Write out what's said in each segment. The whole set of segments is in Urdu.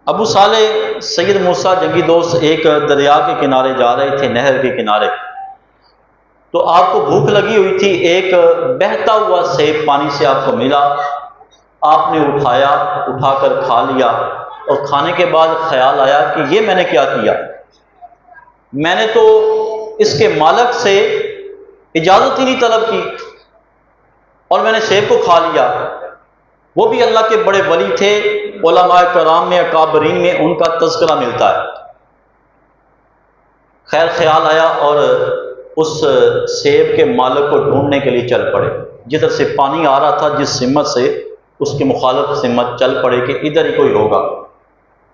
ابو صالح سید موسیٰ جنگی دوست ایک دریا کے کنارے جا رہے تھے، نہر کے کنارے، تو آپ کو بھوک لگی ہوئی تھی، ایک بہتا ہوا سیب پانی سے آپ کو ملا، آپ نے اٹھایا، اٹھا کر کھا لیا، اور کھانے کے بعد خیال آیا کہ یہ میں نے کیا کیا، میں نے تو اس کے مالک سے اجازت ہی نہیں طلب کی اور میں نے سیب کو کھا لیا۔ وہ بھی اللہ کے بڑے ولی تھے، علماء کرام میں، اکابرین میں ان کا تذکرہ ملتا ہے۔ خیر خیال آیا اور اس سیب کے مالک کو ڈھونڈنے کے لیے چل پڑے، جدھر سے پانی آ رہا تھا جس سمت سے، اس کے مخالف سمت چل پڑے کہ ادھر ہی کوئی ہوگا۔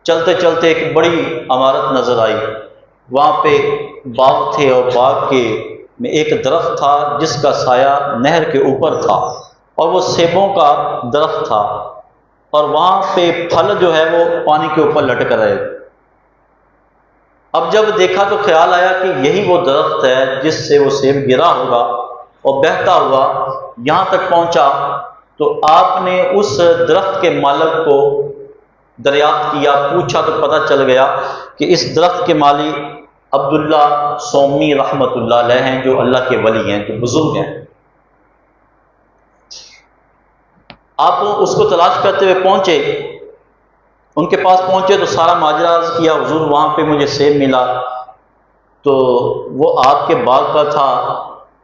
چلتے چلتے ایک بڑی عمارت نظر آئی، وہاں پہ باغ تھے اور باغ کے میں ایک درخت تھا جس کا سایہ نہر کے اوپر تھا، اور وہ سیبوں کا درخت تھا، اور وہاں پہ پھل جو ہے وہ پانی کے اوپر لٹک رہے تھے۔ اب جب دیکھا تو خیال آیا کہ یہی وہ درخت ہے جس سے وہ سیب گرا ہوگا، اور بہتا ہوا یہاں تک پہنچا تو آپ نے اس درخت کے مالک کو دریافت کیا، پوچھا تو پتہ چل گیا کہ اس درخت کے مالک عبداللہ سومی رحمۃ اللہ علیہ ہیں، جو اللہ کے ولی ہیں، جو بزرگ ہیں۔ آپ اس کو تلاش کرتے ہوئے پہنچے، ان کے پاس پہنچے تو سارا ماجرا عرض کیا، حضور وہاں پہ مجھے سیب ملا تو وہ آپ کے باغ کا تھا،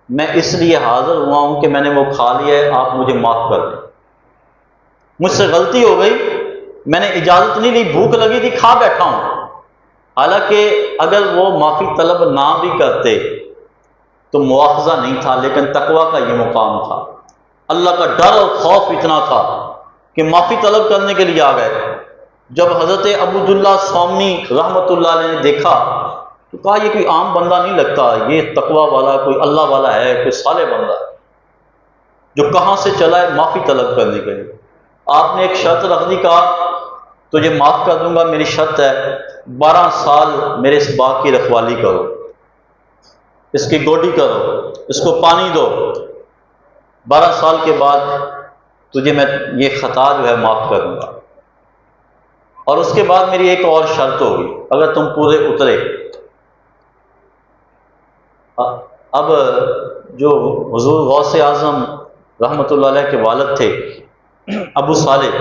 میں اس لیے حاضر ہوا ہوں کہ میں نے وہ کھا لیا ہے، آپ مجھے معاف کر دیں، مجھ سے غلطی ہو گئی، میں نے اجازت نہیں لی، بھوک لگی تھی، کھا بیٹھا ہوں۔ حالانکہ اگر وہ معافی طلب نہ بھی کرتے تو مواخذہ نہیں تھا، لیکن تقویٰ کا یہ مقام تھا، اللہ کا ڈر اور خوف اتنا تھا کہ معافی طلب کرنے کے لیے آ گئے۔ جب حضرت عبداللہ سومی رحمۃ اللہ علیہ نے دیکھا تو کہا یہ کوئی عام بندہ نہیں لگتا، یہ تقویٰ والا کوئی اللہ والا ہے، کوئی صالح بندہ ہے، جو کہاں سے چلا ہے معافی طلب کرنے کے لیے۔ آپ نے ایک شرط رکھ دی، کہا تجھے معاف کر دوں گا، میری شرط ہے 12 سال میرے اس باغ کی رکھوالی کرو، اس کی گوڈی کرو، اس کو پانی دو، 12 سال کے بعد تجھے میں یہ خطا جو ہے معاف کروں گا، اور اس کے بعد میری ایک اور شرط ہوگی، اگر تم پورے اترے۔ اب جو حضور غوث اعظم رحمۃ اللہ علیہ کے والد تھے ابو صالح،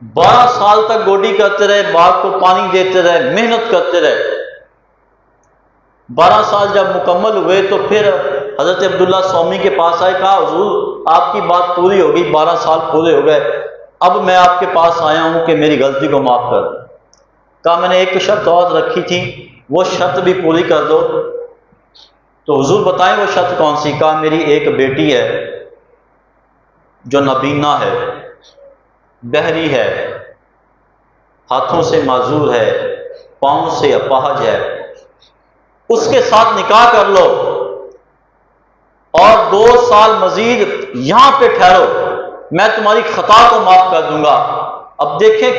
12 سال تک گوڈی کرتے رہے، باغ کو پانی دیتے رہے، محنت کرتے رہے۔ 12 سال جب مکمل ہوئے تو پھر حضرت عبداللہ سومی کے پاس آئے، کہا حضور آپ کی بات پوری ہو گئی، 12 سال پورے ہو گئے، اب میں آپ کے پاس آیا ہوں کہ میری غلطی کو معاف کر دیں۔ کہا میں نے ایک شرط اور رکھی تھی، وہ شرط بھی پوری کر دو۔ تو حضور بتائیں وہ شرط کون سی؟ کہا میری ایک بیٹی ہے جو نابینا ہے، بہری ہے، ہاتھوں سے معذور ہے، پاؤں سے اپاہج ہے، اس کے ساتھ نکاح کر لو اور 2 سال مزید یہاں پہ ٹھہرو، میں تمہاری خطا کو معاف کر دوں گا۔ اب دیکھیں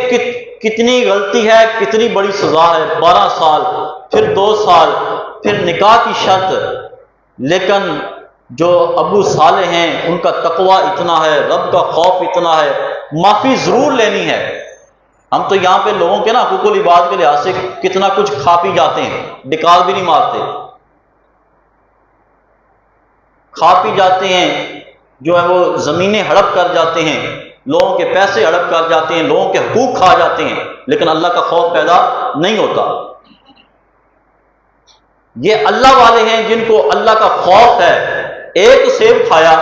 کتنی غلطی ہے، کتنی بڑی سزا ہے، 12 سال، پھر 2 سال، پھر نکاح کی شرط۔ لیکن جو ابو صالح ہیں ان کا تقویٰ اتنا ہے، رب کا خوف اتنا ہے، معافی ضرور لینی ہے۔ ہم تو یہاں پہ لوگوں کے نا حقوق العباد کے لحاظ سے کتنا کچھ کھا پی جاتے ہیں، ڈکار بھی نہیں مارتے، کھا پی جاتے ہیں، جو ہے وہ زمینیں ہڑپ کر جاتے ہیں، لوگوں کے پیسے ہڑپ کر جاتے ہیں، لوگوں کے حقوق کھا جاتے ہیں، لیکن اللہ کا خوف پیدا نہیں ہوتا۔ یہ اللہ والے ہیں جن کو اللہ کا خوف ہے۔ ایک سیب کھایا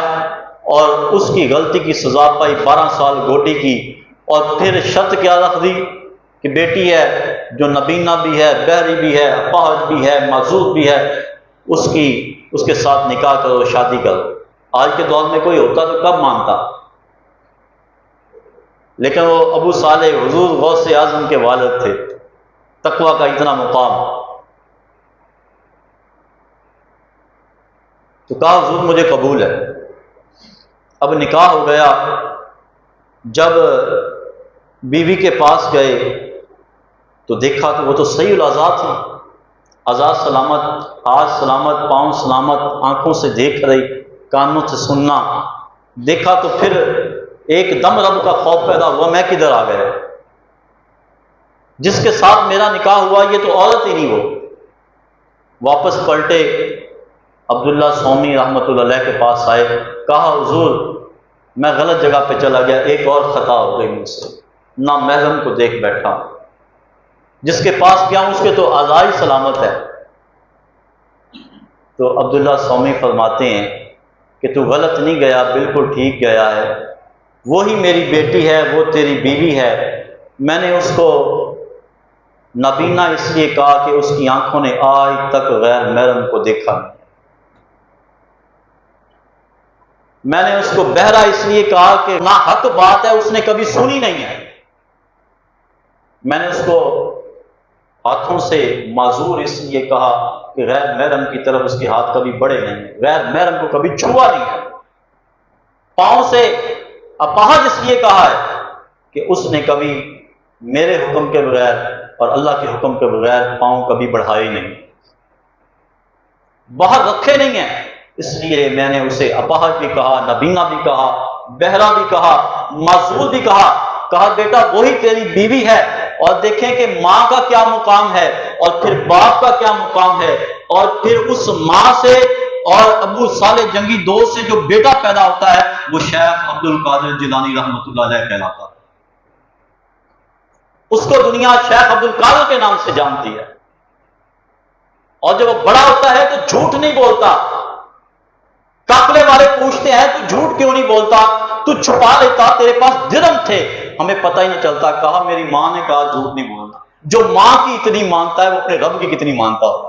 اور اس کی غلطی کی سزا پائی، 12 سال گوڈی کی، اور پھر شرط کیا رکھ دی کہ بیٹی ہے جو نبینا بھی ہے، بہری بھی ہے، اپاہج بھی ہے، معذور بھی ہے، اس کے ساتھ نکاح کرو، شادی کرو۔ آج کے دور میں کوئی ہوتا تو کب مانتا، لیکن وہ ابو صالح حضور غوث اعظم کے والد تھے، تقویٰ کا اتنا مقام۔ تو کہا حضور مجھے قبول ہے۔ اب نکاح ہو گیا، جب بیوی کے پاس گئے تو دیکھا کہ وہ تو صحیح الاعضاء تھی، اعضاء سلامت، ہاتھ سلامت، پاؤں سلامت، آنکھوں سے دیکھ رہی، کانوں سے سننا۔ دیکھا تو پھر ایک دم رب کا خوف پیدا ہوا، میں کدھر آ گیا، جس کے ساتھ میرا نکاح ہوا یہ تو عورت ہی نہیں ہو۔ واپس پلٹے، عبداللہ سومی رحمۃ اللہ علیہ کے پاس آئے، کہا حضور میں غلط جگہ پہ چلا گیا، ایک اور خطا ہو گئی مجھ سے، نامحرم کو دیکھ بیٹھا، جس کے پاس گیا ہوں اس کے تو اعضاء سلامت ہے۔ تو عبداللہ سومی فرماتے ہیں کہ تو غلط نہیں گیا، بالکل ٹھیک گیا ہے، وہی میری بیٹی ہے، وہ تیری بیوی ہے، میں نے اس کو نابینا اس لیے کہا کہ اس کی آنکھوں نے آج تک غیر محرم کو دیکھا نہیں، میں نے اس کو بہرا اس لیے کہا کہ ناحق بات ہے اس نے کبھی سنی نہیں ہے، میں نے اس کو ہاتھوں سے معذور اس لیے کہا کہ غیر محرم کی طرف اس کے ہاتھ کبھی بڑھے نہیں، غیر محرم کو کبھی چھوا نہیں ہے، پاؤں سے اپاہج اس لیے کہا ہے کہ اس نے کبھی میرے حکم کے بغیر اور اللہ کے حکم کے بغیر پاؤں کبھی بڑھائے نہیں، باہر رکھے نہیں ہیں، اس لیے میں نے اسے اپاہج بھی کہا، نابینا بھی کہا، بہرا بھی کہا، معذور بھی کہا۔ کہا بیٹا وہی تیری بیوی ہے، اور دیکھیں کہ ماں کا کیا مقام ہے اور پھر باپ کا کیا مقام ہے، اور پھر اس ماں سے اور ابو صالح جنگی دوست سے جو بیٹا پیدا ہوتا ہے وہ شیخ عبد القادر جیلانی رحمۃ اللہ علیہ کہلاتا ہے، اس کو دنیا شیخ عبد القادر کے نام سے جانتی ہے، اور جب وہ بڑا ہوتا ہے تو جھوٹ نہیں بولتا، قافلے والے پوچھتے ہیں تو جھوٹ کیوں نہیں بولتا، تو چھپا لیتا، تیرے پاس درم تھے ہمیں پتہ ہی نہ چلتا۔ کہا میری ماں نے کہا جھوٹ نہیں بولنا، جو ماں کی اتنی مانتا ہے وہ اپنے رب کی کتنی مانتا ہوگا۔